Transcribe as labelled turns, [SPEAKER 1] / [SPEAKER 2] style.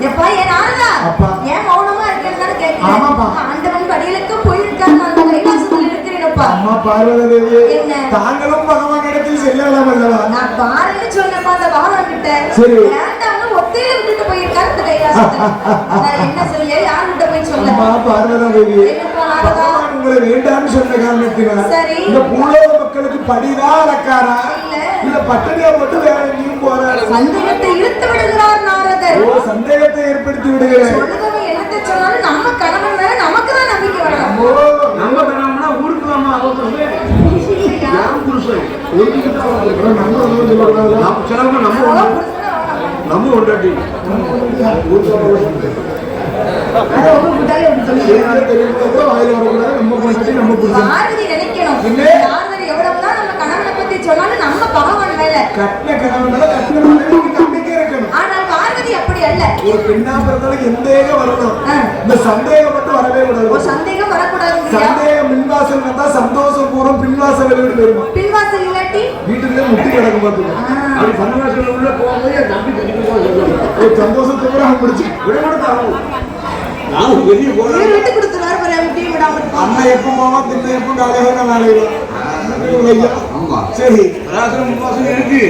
[SPEAKER 1] எப்பா ஏன் நாரதா ஏன் மௌனமா இருக்கிறதான்னு கேட்கிறேன். ஆண்டவன் படியிலுக்கு போயிருக்காரு, நான் கைலாசத்தில் இருக்கிறேன்ப்பா.
[SPEAKER 2] அம்மா பார்வதி தேவி, தாங்களும் பகவான் இடத்தில் செல்லலாம் அல்லவா?
[SPEAKER 1] நான் பாருன்னு சொன்னப்பா அந்த பகவான் கிட்ட. வேண்டாம்னு ஒத்தையில விட்டுட்டு போயிருக்காரு இந்த கைலாசத்துல. நான் என்ன சொல்ல, யார் கிட்ட போய் சொல்ல?
[SPEAKER 2] அம்மா பார்வதி தேவி, பகவான் உங்களை வேண்டாம்னு சொன்ன காரணத்தினால் இந்த பூலோக மக்களுக்கு படிதான் அலக்காரா இல்ல பட்டணியா மட்டும் வேற எங்கேயும் போறாரு?
[SPEAKER 1] சந்தேகத்தை இழுத்து விடுகிறார் நாரதர்.
[SPEAKER 2] சந்தேகத்தை ஏற்படுத்தி விடுகிறார்.
[SPEAKER 1] சொல்லுதவன் என்னத்தை சொன்னாலும் நம்ம கணவன் மேல நமக்கு தான் நம்பிக்கை வரணும்.
[SPEAKER 2] நம்ம கணவனா ஊருக்கு வாமா நம்ம ஒன்றாட்டி
[SPEAKER 1] சொன்னாலும் நம்ம பகவான் மேல
[SPEAKER 2] கட்டின கணவன் மேல கட்டின நம்பிக்கை இருக்கணும்.
[SPEAKER 1] ஆனால் பார்வதி அப்படி அல்ல.
[SPEAKER 2] ஒரு பெண்ணா பிறந்தாலும் சந்தேகம் வரணும். இந்த சந்தேகம் மட்டும் வரவே கூடாது.
[SPEAKER 1] ஒரு சந்தேகம் வரக்கூடாது.
[SPEAKER 2] சந்தேகம் மின்வாசல் வந்தா சந்தோஷம் பூரம் பின்வாசல் வெளியிட்டு போயிருமா?
[SPEAKER 1] பின்வாசல் இல்லாட்டி
[SPEAKER 2] வீட்டுக்குள்ளே முட்டி கிடக்கும் பாத்துக்கோ. அப்படி பன்வாசல் உள்ள போகும்போது நம்பி ஒரு சந்தோஷத்தை கூட அவன் பிடிச்சி விடமாட்டா. நான் வெளியே போறேன்
[SPEAKER 1] விட்டு கொடுத்துறாரு பாரு, முட்டியை விடாம.
[SPEAKER 2] அண்ணன் எப்ப போவா தின்ன எப்ப காலையில வேலையில. சரி, ராசனம் இருக்கு.